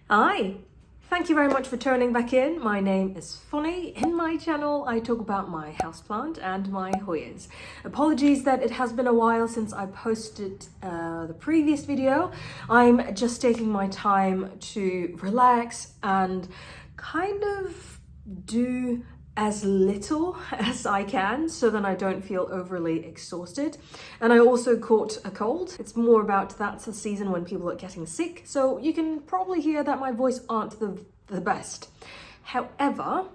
Hi! Thank you very much for turning back in. My name is Funny. In my channel, I talk about my houseplant and my Hoyas. Apologies that it has been a while since I posted the previous video. I'm just taking my time to relax and kind of do as little as I can so that I don't feel overly exhausted. And I also caught a cold. It's more about that's the season when people are getting sick, so you can probably hear that my voice aren't the best. However,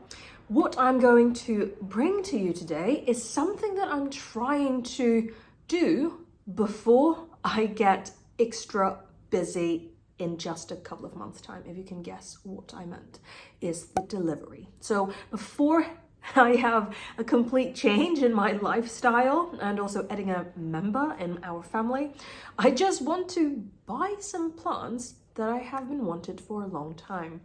what I'm going to bring to you today is something that I'm trying to do before I get extra busy in just a couple of months' time. If you can guess what I meant, is the delivery. So before I have a complete change in my lifestyle and also adding a member in our family, I just want to buy some plants that I have been wanted for a long time.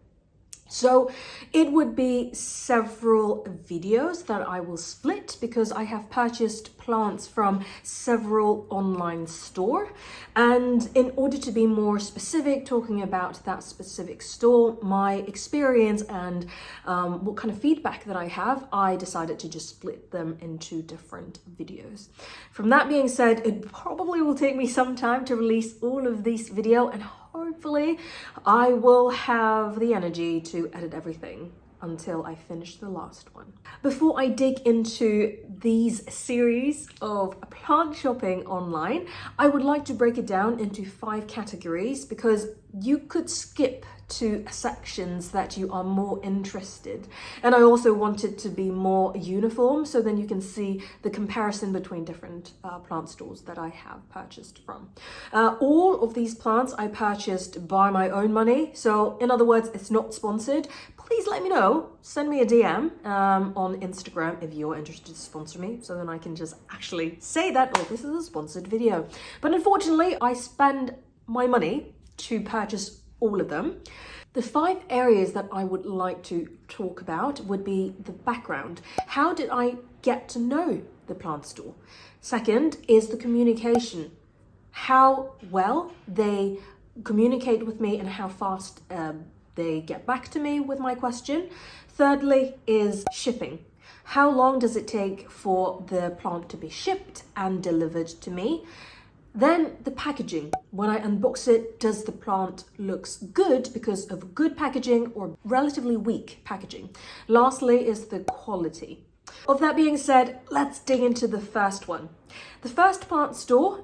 So it would be several videos that I will split because I have purchased plants from several online stores, and in order to be more specific, talking about that specific store, my experience and what kind of feedback that I have, I decided to just split them into different videos. From that being said, it probably will take me some time to release all of these videos, and hopefully I will have the energy to edit everything until I finish the last one. Before I dig into these series of plant shopping online, I would like to break it down into 5 categories because you could skip to sections that you are more interested. And I also want it to be more uniform so then you can see the comparison between different plant stores that I have purchased from. All of these plants I purchased by my own money. So in other words, it's not sponsored. Please let me know, send me a DM on Instagram if you're interested to sponsor me, so then I can just actually say that, oh, this is a sponsored video. But unfortunately, I spend my money to purchase all of them. The 5 areas that I would like to talk about would be the background. How did I get to know the plant store? Second is the communication. How well they communicate with me and how fast they get back to me with my question. Thirdly is shipping. How long does it take for the plant to be shipped and delivered to me? Then the packaging. When I unbox it, does the plant looks good because of good packaging or relatively weak packaging? Lastly is the quality. Of that being said, let's dig into the first one. The first plant store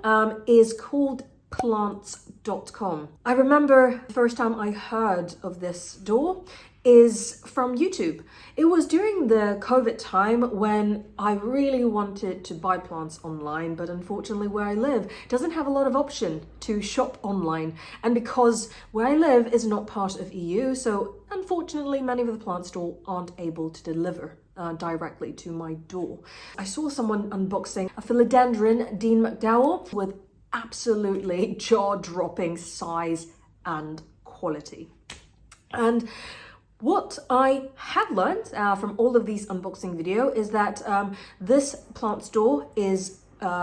is called plants.com. I remember the first time I heard of this store is from YouTube. It was during the COVID time when I really wanted to buy plants online, but unfortunately where I live doesn't have a lot of option to shop online. And because where I live is not part of EU, so unfortunately many of the plant stores aren't able to deliver directly to my door. I saw someone unboxing a Philodendron Dean McDowell with absolutely jaw-dropping size and quality. And what I have learned from all of these unboxing videos is that this plant store is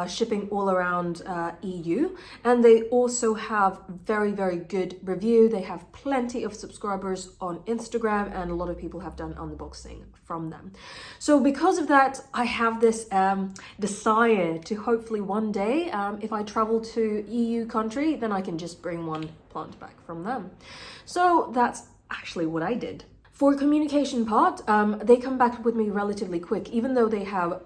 shipping all around EU, and they also have very, very good review. They have plenty of subscribers on Instagram, and a lot of people have done unboxing from them. So because of that, I have this desire to hopefully one day, if I travel to EU country, then I can just bring one plant back from them. So that's actually what I did. For communication part, they come back with me relatively quick, even though they have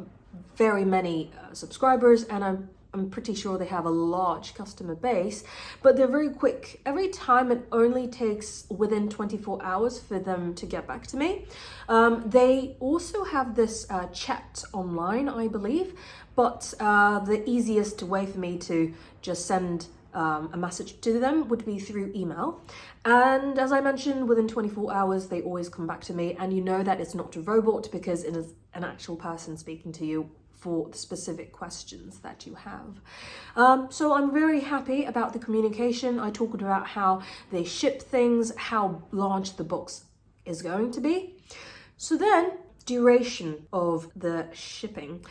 very many subscribers, and I'm pretty sure they have a large customer base, but they're very quick. Every time it only takes within 24 hours for them to get back to me. They also have this chat online, I believe, but the easiest way for me to just send a message to them would be through email. And as I mentioned, within 24 hours, they always come back to me, and you know that it's not a robot because it is an actual person speaking to you for the specific questions that you have. So I'm very happy about the communication. I talked about how they ship things, how large the box is going to be. So then duration of the shipping.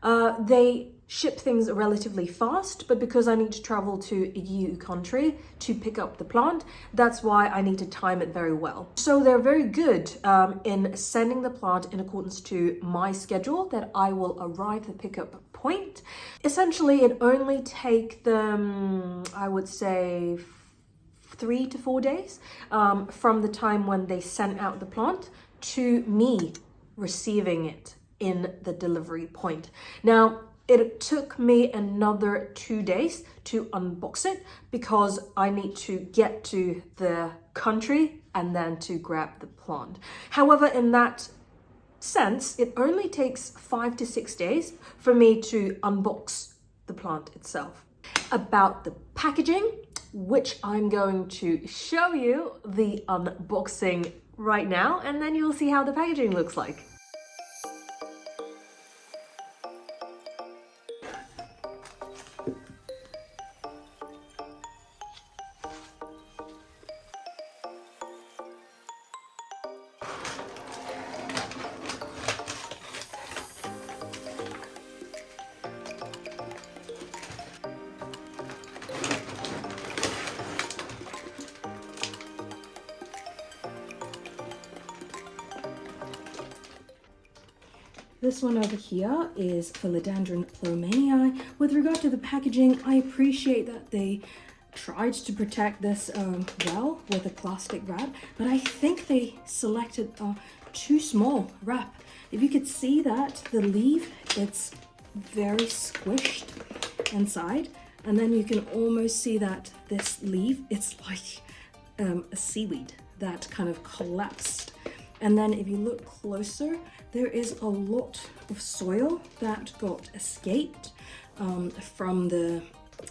They ship things relatively fast, but because I need to travel to a EU country to pick up the plant, that's why I need to time it very well. So they're very good in sending the plant in accordance to my schedule that I will arrive at the pickup point. Essentially, it only takes them, I would say, 3 to 4 days from the time when they sent out the plant to me receiving it in the delivery point. Now, it took me another 2 days to unbox it because I need to get to the country and then to grab the plant. However, in that sense, it only takes 5 to 6 days for me to unbox the plant itself. About the packaging, which I'm going to show you the unboxing right now, and then you'll see how the packaging looks like. This one over here is Philodendron Plowmanii. With regard to the packaging, I appreciate that they tried to protect this well with a plastic wrap, but I think they selected a too small wrap. If you could see that, the leaf, it's very squished inside, and then you can almost see that this leaf, it's like a seaweed that kind of collapsed. And then if you look closer, there is a lot of soil that got escaped from the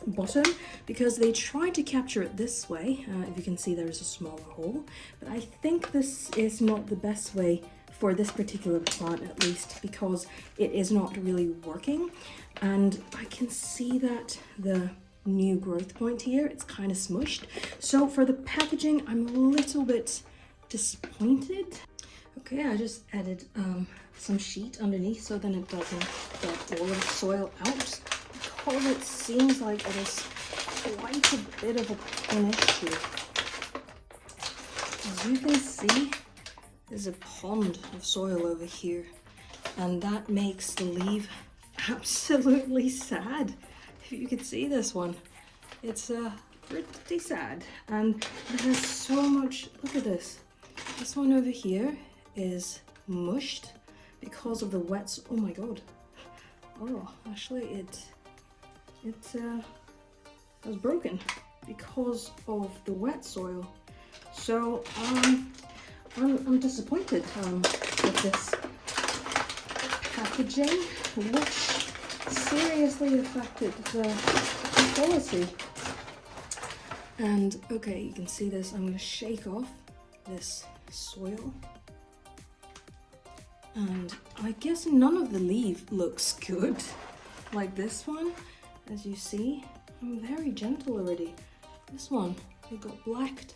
bottom because they tried to capture it this way. If you can see, there is a smaller hole, but I think this is not the best way for this particular plant, at least, because it is not really working. And I can see that the new growth point here, it's kind of smushed. So for the packaging, I'm a little bit disappointed. Okay, I just added some sheet underneath so then it doesn't get all of the soil out, because it seems like it is quite a bit of an issue. As you can see, there's a pond of soil over here, and that makes the leaf absolutely sad. If you could see this one, it's pretty sad, and it has so much. Look at this. This one over here is mushed because of the wet. Oh my god. Oh, actually it was broken because of the wet soil. So I'm disappointed with this packaging, which seriously affected the quality. And okay, you can see this. I'm going to shake off this soil. And I guess none of the leaf looks good, like this one. As you see, I'm very gentle already. This one, it got blacked,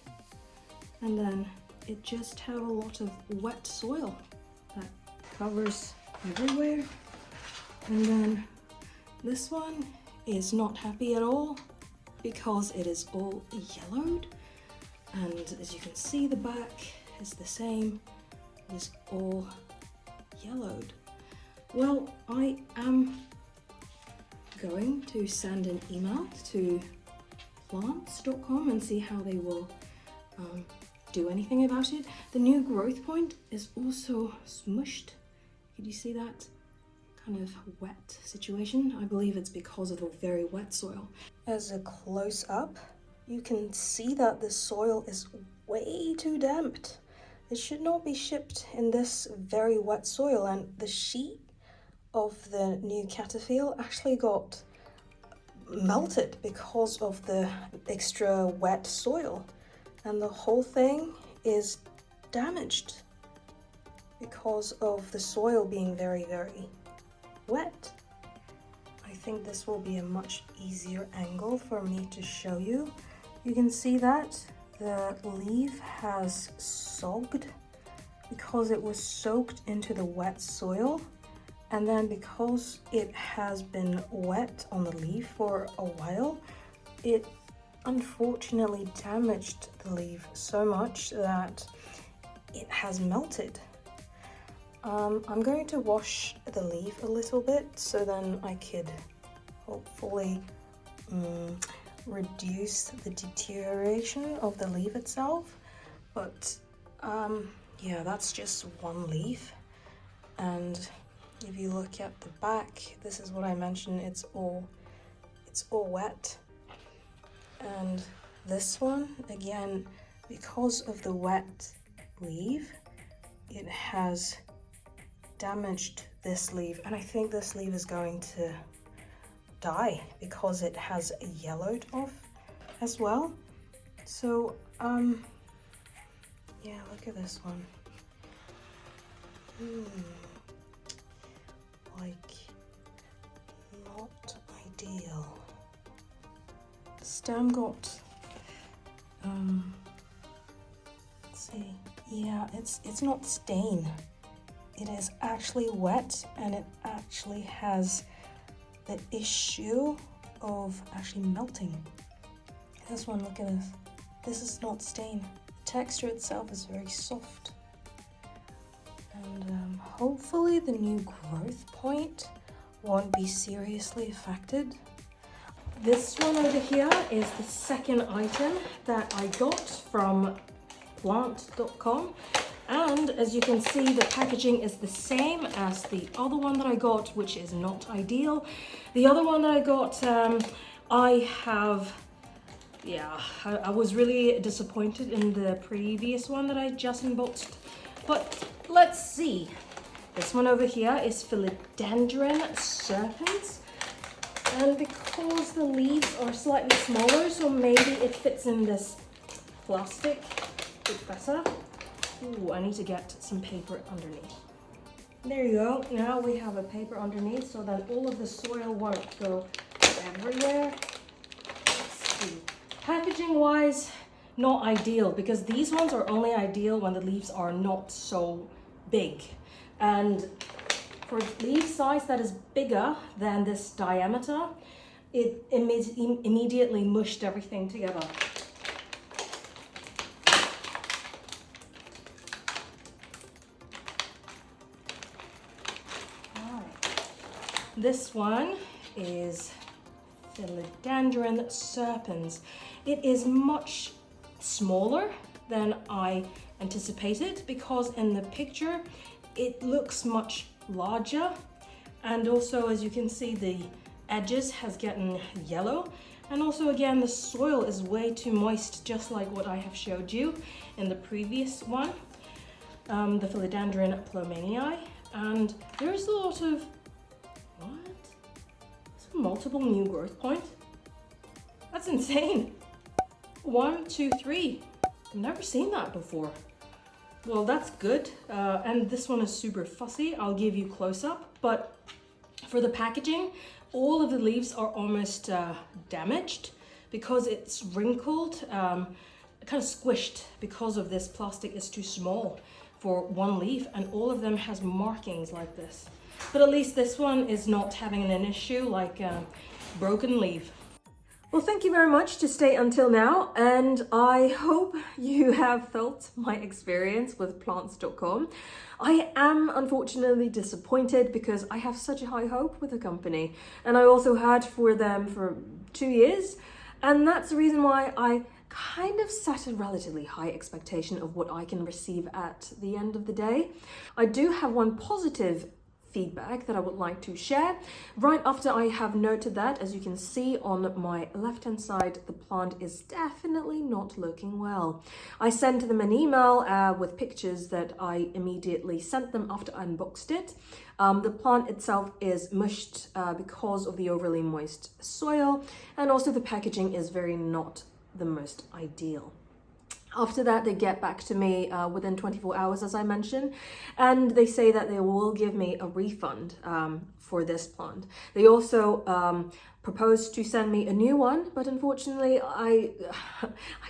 and then it just had a lot of wet soil that covers everywhere. And then this one is not happy at all because it is all yellowed. And as you can see, the back is the same, it is all yellowed. Well, I am going to send an email to plants.com and see how they will do anything about it. The new growth point is also smushed. Could you see that kind of wet situation? I believe it's because of the very wet soil. As a close-up, you can see that the soil is way too damped. It should not be shipped in this very wet soil, and the sheet of the new cataphyll actually got melted because of the extra wet soil, and the whole thing is damaged because of the soil being very, very wet. I think this will be a much easier angle for me to show you. You can see that the leaf has sogged because it was soaked into the wet soil, and then because it has been wet on the leaf for a while, it unfortunately damaged the leaf so much that it has melted. I'm going to wash the leaf a little bit so then I could hopefully reduce the deterioration of the leaf itself. But yeah, that's just one leaf, and if you look at the back, this is what I mentioned, it's all wet. And this one, again, because of the wet leaf, it has damaged this leaf, and I think this leaf is going to die because it has yellowed off as well. So yeah, look at this one. Like, not ideal. The stem got let's see, yeah, it's not stain, it is actually wet, and it actually has the issue of actually melting. This one, look at this. This is not stain. The texture itself is very soft. And hopefully the new growth point won't be seriously affected. This one over here is the second item that I got from plant.com. And as you can see, the packaging is the same as the other one that I got, which is not ideal. The other one that I got, I was really disappointed in the previous one that I just unboxed. But let's see. This one over here is Philodendron Serpens. And because the leaves are slightly smaller, so maybe it fits in this plastic a bit better. Ooh, I need to get some paper underneath. There you go. Now we have a paper underneath so that all of the soil won't go everywhere. Let's see. Packaging wise, not ideal, because these ones are only ideal when the leaves are not so big. And for leaf size that is bigger than this diameter, it immediately mushed everything together. This one is Philodendron Serpens. It is much smaller than I anticipated, because in the picture it looks much larger, and also as you can see the edges has gotten yellow, and also again the soil is way too moist, just like what I have showed you in the previous one, the Philodendron Plowmanii. And there's a lot of multiple new growth points. That's insane. 1, 2, 3. I've never seen that before. Well, that's good. And this one is super fussy. I'll give you close up. But for the packaging, all of the leaves are almost damaged because it's wrinkled, kind of squished because of this plastic is too small for one leaf, and all of them has markings like this. But at least this one is not having an issue like broken leaf. Well, thank you very much to stay until now, and I hope you have felt my experience with plants.com. I am unfortunately disappointed because I have such a high hope with the company, and I also had for them for 2 years, and that's the reason why I kind of set a relatively high expectation of what I can receive at the end of the day. I do have one positive feedback that I would like to share. Right after I have noted that, as you can see on my left hand side, the plant is definitely not looking well. I sent them an email with pictures that I immediately sent them after I unboxed it. The plant itself is mushed because of the overly moist soil, and also the packaging is very not the most ideal. After that, they get back to me within 24 hours, as I mentioned, and they say that they will give me a refund for this plant. They also proposed to send me a new one, but unfortunately, I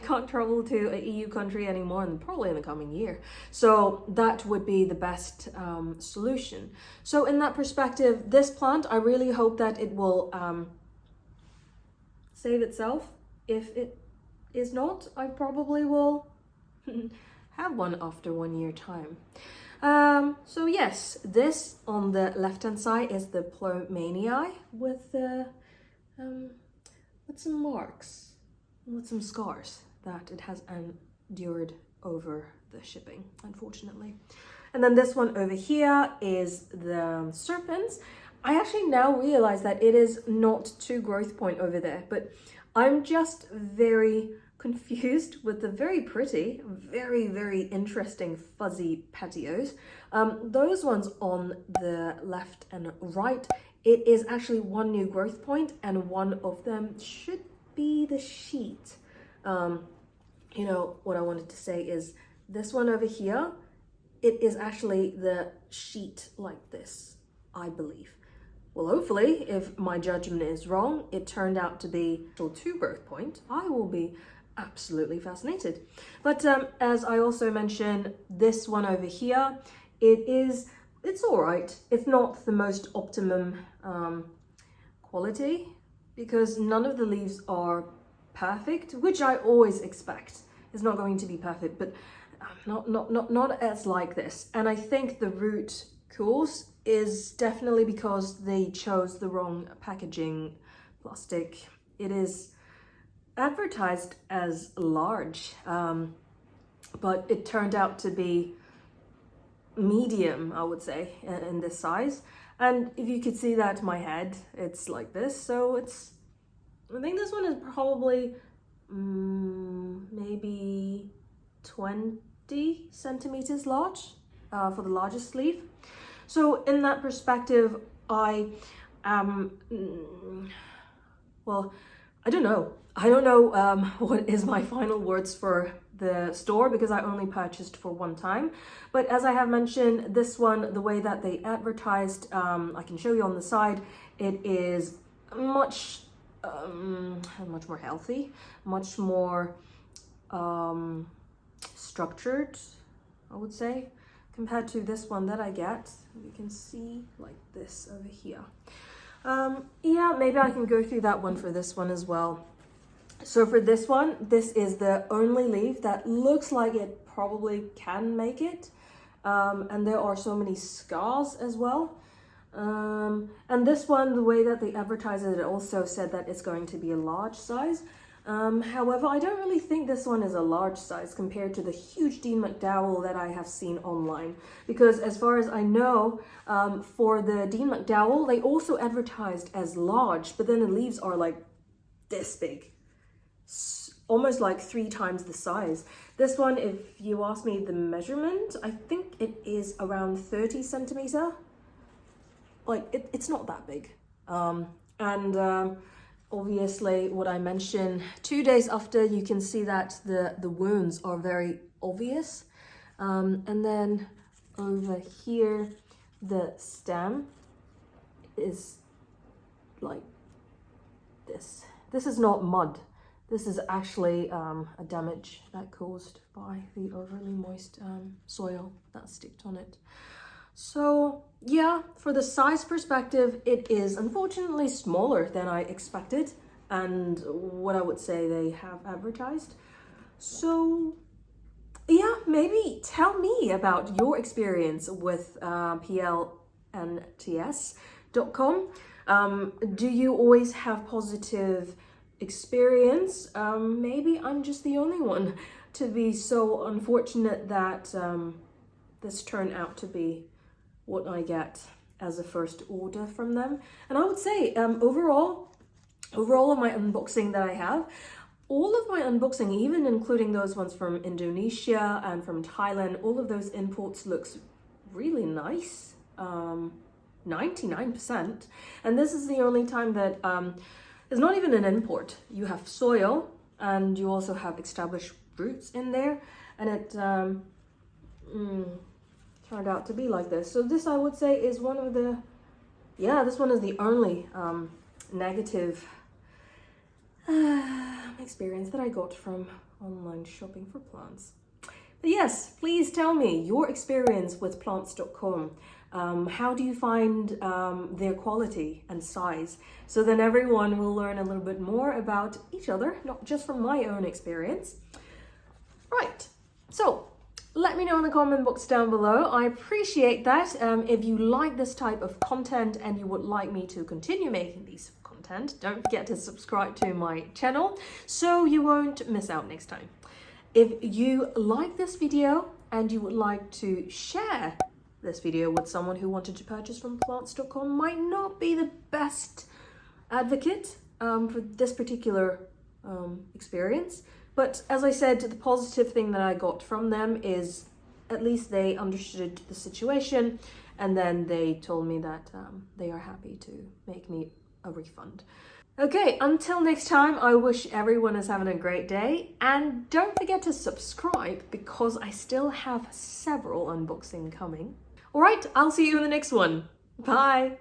can't travel to an EU country anymore, and probably in the coming year. So that would be the best solution. So in that perspective, this plant, I really hope that it will save itself. If it is not, I probably will have one after 1 year time. So yes, this on the left hand side is the Plowmanii with some marks, with some scars that it has endured over the shipping, unfortunately. And then this one over here is the Serpens. I actually now realize that it is not 2 growth point over there, but I'm just very confused with the very pretty, very interesting fuzzy petioles. Those ones on the left and right, it is actually 1 new growth point, and one of them should be the sheet. You know, what I wanted to say is this one over here, it is actually the sheet like this, I believe. Well, hopefully, if my judgment is wrong, it turned out to be a 2 growth point, I will be absolutely fascinated. But as I also mentioned, this one over here, it's all right. It's not the most optimum quality, because none of the leaves are perfect, which I always expect. It's not going to be perfect, but not as like this. And I think the root cause is definitely because they chose the wrong packaging plastic. It is advertised as large, but it turned out to be medium, I would say, in this size. And if you could see that, my head, it's like this. So I think this one is probably maybe 20 centimeters large for the largest leaf. So in that perspective, I well, I don't know what is my final words for the store, because I only purchased for 1 time. But as I have mentioned, this one, the way that they advertised, I can show you on the side, it is much more healthy, much more structured, I would say, compared to this one that I get. You can see like this over here. Yeah, maybe I can go through that one for this one as well. So for this one, this is the only leaf that looks like it probably can make it. And there are so many scars as well. And this one, the way that they advertise it, it also said that it's going to be a large size. However, I don't really think this one is a large size compared to the huge Dean McDowell that I have seen online. Because as far as I know, for the Dean McDowell, they also advertised as large, but then the leaves are like this big. Almost like 3 times the size. This one, if you ask me the measurement, I think it is around 30 centimeter. Like it's not that big. Obviously what I mentioned, 2 days after, you can see that the wounds are very obvious. And then over here, the stem is like this. This is not mud. This is actually a damage that caused by the overly moist soil that sticked on it. So yeah, for the size perspective, it is unfortunately smaller than I expected and what I would say they have advertised. So yeah, maybe tell me about your experience with plnts.com. Do you always have positive experience? Maybe I'm just the only one to be so unfortunate that this turned out to be what I get as a first order from them. And I would say overall of my unboxing that I have, all of my unboxing, even including those ones from Indonesia and from Thailand, all of those imports looks really nice, 99%. And this is the only time that it's not even an import. You have soil and you also have established roots in there, and it turned out to be like this. So this, I would say, is one of the, yeah, this one is the only negative experience that I got from online shopping for plants. But yes, please tell me your experience with plants.com. How do you find their quality and size? So then everyone will learn a little bit more about each other, not just from my own experience. Right, so let me know in the comment box down below. I appreciate that. If you like this type of content and you would like me to continue making these content, don't forget to subscribe to my channel so you won't miss out next time. If you like this video and you would like to share this video with someone who wanted to purchase from plants.com, might not be the best advocate for this particular experience. But as I said, the positive thing that I got from them is at least they understood the situation, and then they told me that they are happy to make me a refund. Okay, until next time, I wish everyone is having a great day, and don't forget to subscribe because I still have several unboxing coming. All right, I'll see you in the next one. Bye.